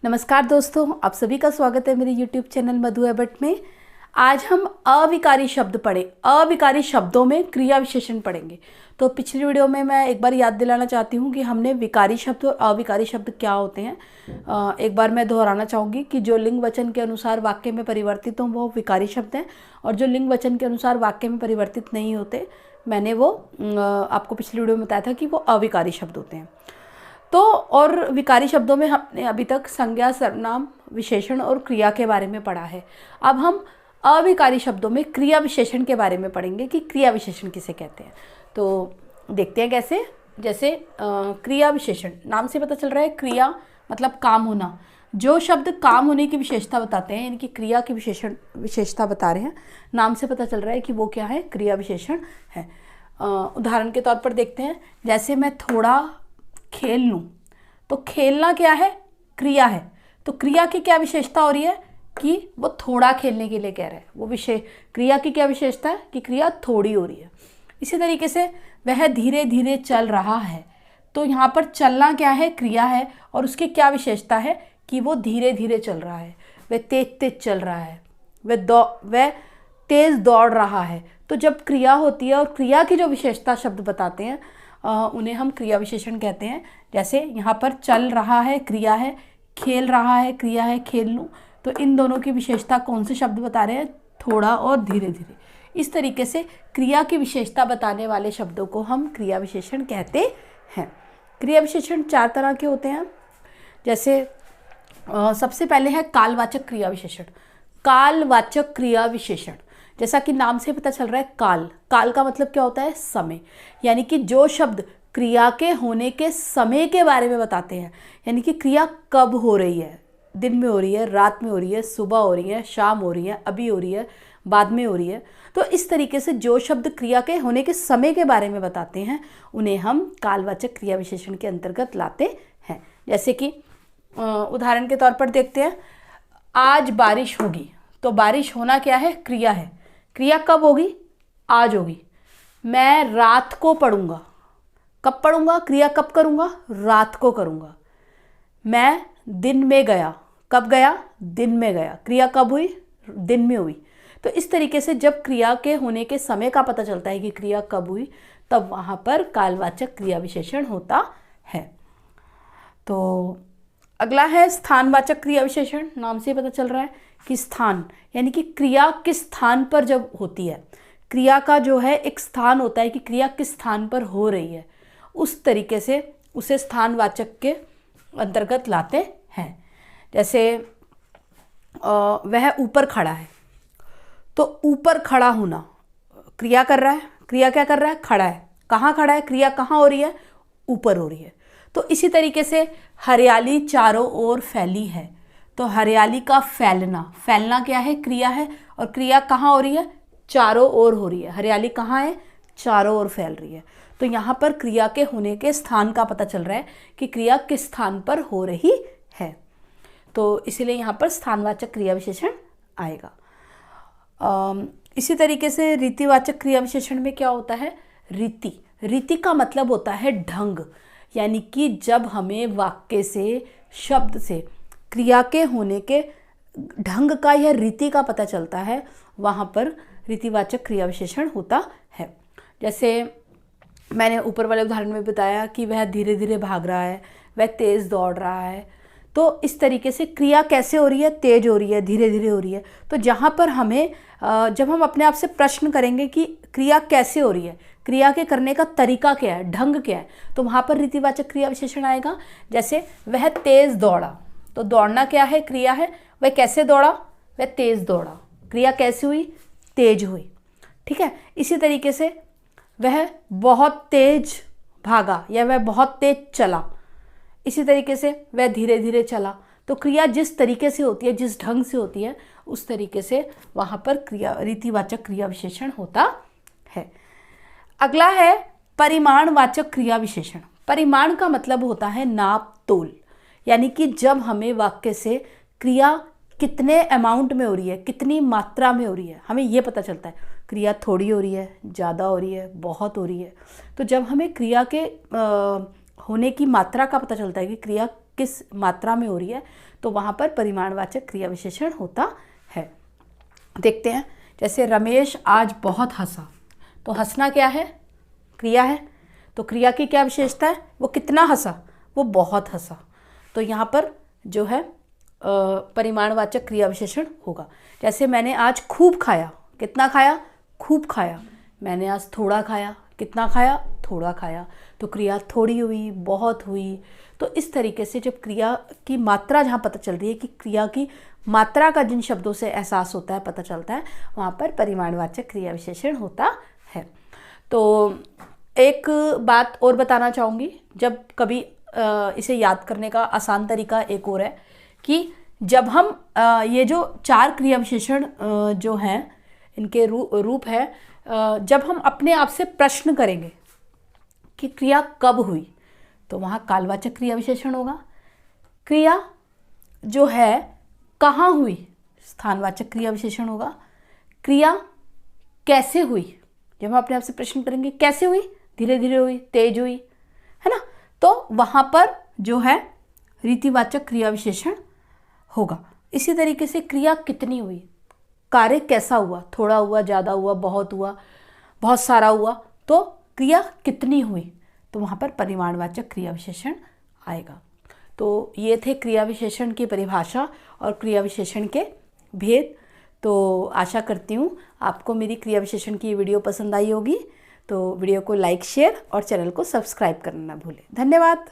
नमस्कार दोस्तों, आप सभी का स्वागत है मेरे YouTube चैनल मधु एबट में। आज हम अविकारी शब्द पढ़े, अविकारी शब्दों में क्रिया विशेषण पढ़ेंगे। तो पिछली वीडियो में मैं एक बार याद दिलाना चाहती हूँ कि हमने विकारी शब्द और अविकारी शब्द क्या होते हैं। एक बार मैं दोहराना चाहूँगी कि जो लिंग वचन के अनुसार वाक्य में परिवर्तित हों वो विकारी शब्द हैं, और जो लिंग वचन के अनुसार वाक्य में परिवर्तित नहीं होते, मैंने वो आपको पिछली वीडियो में बताया था कि वो अविकारी शब्द होते हैं। तो और विकारी शब्दों में हमने अभी तक संज्ञा, सर्वनाम, विशेषण और क्रिया के बारे में पढ़ा है। अब हम अविकारी शब्दों में क्रिया विशेषण के बारे में पढ़ेंगे कि क्रिया विशेषण किसे कहते हैं। तो देखते हैं कैसे। जैसे क्रिया विशेषण, नाम से पता चल रहा है क्रिया मतलब काम होना। जो शब्द काम होने की विशेषता बताते हैं, यानी कि क्रिया की विशेषता बता रहे हैं, नाम से पता चल रहा है कि वो क्या है, क्रिया विशेषण है। उदाहरण के तौर पर देखते हैं, जैसे मैं थोड़ा खेल लूँ, तो खेलना क्या है, क्रिया है। तो क्रिया की क्या विशेषता हो रही है कि वो थोड़ा खेलने के लिए कह रहा है। वो क्रिया की क्या विशेषता है कि क्रिया थोड़ी हो रही है। इसी तरीके से वह धीरे धीरे चल रहा है, तो यहाँ पर चलना क्या है, क्रिया है, और उसकी क्या विशेषता है कि वो धीरे धीरे चल रहा है। वह तेज तेज चल रहा है, वह तेज दौड़ रहा है। तो जब क्रिया होती है और क्रिया की जो विशेषता शब्द बताते हैं उन्हें हम क्रिया विशेषण कहते हैं। जैसे यहाँ पर चल रहा है क्रिया है, खेल रहा है क्रिया है, खेल लूँ, तो इन दोनों की विशेषता कौन से शब्द बता रहे हैं, थोड़ा और धीरे धीरे। इस तरीके से क्रिया की विशेषता बताने वाले शब्दों को हम क्रिया विशेषण कहते हैं। क्रिया विशेषण 4 तरह के होते हैं। जैसे सबसे पहले है कालवाचक क्रिया विशेषण। कालवाचक क्रिया विशेषण, जैसा कि नाम से पता चल रहा है काल, काल का मतलब क्या होता है, समय। यानी कि जो शब्द क्रिया के होने के समय के बारे में बताते हैं, यानी कि क्रिया कब हो रही है, दिन में हो रही है, रात में हो रही है, सुबह हो रही है, शाम हो रही है, अभी हो रही है, बाद में हो रही है। तो इस तरीके से जो शब्द क्रिया के होने के समय के बारे में बताते हैं उन्हें हम कालवाचक क्रिया विशेषण के अंतर्गत लाते हैं। जैसे कि उदाहरण के तौर पर देखते हैं, आज बारिश होगी, तो बारिश होना क्या है, क्रिया है। क्रिया कब होगी, आज होगी। मैं रात को पढ़ूंगा, कब पढ़ूंगा, क्रिया कब करूंगा, रात को करूंगा। मैं दिन में गया, कब गया, दिन में गया। क्रिया कब हुई, दिन में हुई। तो इस तरीके से जब क्रिया के होने के समय का पता चलता है कि क्रिया कब हुई, तब वहाँ पर कालवाचक क्रिया विशेषण होता है। तो अगला है स्थानवाचक क्रिया विशेषण। नाम से पता चल रहा है कि स्थान, यानी कि क्रिया किस स्थान पर जब होती है, क्रिया का जो है एक स्थान होता है कि क्रिया किस स्थान पर हो रही है, उस तरीके से उसे स्थानवाचक के अंतर्गत लाते हैं। जैसे वह ऊपर खड़ा है, तो ऊपर खड़ा होना क्रिया कर रहा है, क्रिया क्या कर रहा है, खड़ा है। कहाँ खड़ा है, क्रिया कहाँ हो रही है, ऊपर हो रही है। तो इसी तरीके से हरियाली चारों ओर फैली है, तो हरियाली का फैलना, फैलना क्या है, क्रिया है, और क्रिया कहाँ हो रही है, चारों ओर हो रही है। हरियाली कहाँ है, चारों ओर फैल रही है। तो यहाँ पर क्रिया के होने के स्थान का पता चल रहा है कि क्रिया किस स्थान पर हो रही है। तो इसीलिए यहाँ पर स्थानवाचक क्रिया विशेषण आएगा। इसी तरीके से रीतिवाचक क्रिया विशेषण में क्या होता है, रीति। रीति का मतलब होता है ढंग, यानी कि जब हमें वाक्य से, शब्द से क्रिया के होने के ढंग का या रीति का पता चलता है, वहाँ पर रीतिवाचक क्रिया विशेषण होता है। जैसे मैंने ऊपर वाले उदाहरण में बताया कि वह धीरे धीरे भाग रहा है, वह तेज़ दौड़ रहा है। तो इस तरीके से क्रिया कैसे हो रही है, तेज हो रही है, धीरे धीरे हो रही है। तो जहाँ पर हमें जब हम अपने आप से प्रश्न करेंगे कि क्रिया कैसे हो रही है, क्रिया के करने का तरीका क्या है, ढंग क्या है, तो वहाँ पर रीतिवाचक क्रिया विशेषण आएगा। जैसे वह तेज़ दौड़ा, तो दौड़ना क्या है, क्रिया है। वह कैसे दौड़ा, वह तेज़ दौड़ा। क्रिया कैसे हुई, तेज हुई। ठीक है। इसी तरीके से वह बहुत तेज भागा या वह बहुत तेज चला। इसी तरीके से वह धीरे धीरे चला। तो क्रिया जिस तरीके से होती है, जिस ढंग से होती है, उस तरीके से वहाँ पर क्रिया, रीतिवाचक क्रिया विशेषण होता है। अगला है परिमाणवाचक क्रिया विशेषण। परिमाण का मतलब होता है नाप तोल, यानी कि जब हमें वाक्य से क्रिया कितने अमाउंट में हो रही है, कितनी मात्रा में हो रही है, हमें ये पता चलता है। क्रिया थोड़ी हो रही है, ज़्यादा हो रही है, बहुत हो रही है। तो जब हमें क्रिया के होने की मात्रा का पता चलता है कि क्रिया किस मात्रा में हो रही है, तो वहाँ पर परिमाणवाचक क्रिया विशेषण होता है। देखते हैं, जैसे रमेश आज बहुत हंसा, तो हंसना क्या है? क्रिया है। तो क्रिया की क्या विशेषता है? वो कितना हंसा? वो बहुत हंसा। तो यहाँ पर जो है परिमाणवाचक क्रिया विशेषण होगा। जैसे मैंने आज खूब खाया, कितना खाया? खूब खाया। मैंने आज थोड़ा खाया, कितना खाया? थोड़ा खाया। तो क्रिया थोड़ी हुई, बहुत हुई। तो इस तरीके से जब क्रिया की मात्रा जहाँ पता चल रही है कि क्रिया की मात्रा का जिन शब्दों से एहसास होता है, पता चलता है, वहाँ पर परिमाणवाचक क्रिया विशेषण होता है। तो एक बात और बताना चाहूँगी, जब कभी इसे याद करने का आसान तरीका एक और है कि जब हम ये जो 4 क्रिया विशेषण जो हैं इनके रूप है, जब हम अपने आप से प्रश्न करेंगे कि क्रिया कब हुई, तो वहाँ कालवाचक क्रिया विशेषण होगा। क्रिया जो है कहाँ हुई, स्थानवाचक क्रिया विशेषण होगा। क्रिया कैसे हुई, जब हम अपने आप से प्रश्न करेंगे कैसे हुई, धीरे धीरे हुई, तेज हुई, है ना, तो वहाँ पर जो है रीतिवाचक क्रिया विशेषण होगा। इसी तरीके से क्रिया कितनी हुई, कार्य कैसा हुआ, थोड़ा हुआ, ज़्यादा हुआ, बहुत सारा हुआ, तो क्रिया कितनी हुई, तो वहाँ पर परिमाणवाचक क्रिया विशेषण आएगा। तो ये थे क्रिया विशेषण की परिभाषा और क्रिया विशेषण के भेद। तो आशा करती हूँ आपको मेरी क्रिया विशेषण की वीडियो पसंद आई होगी। तो वीडियो को लाइक, शेयर और चैनल को सब्सक्राइब करना ना भूलें। धन्यवाद।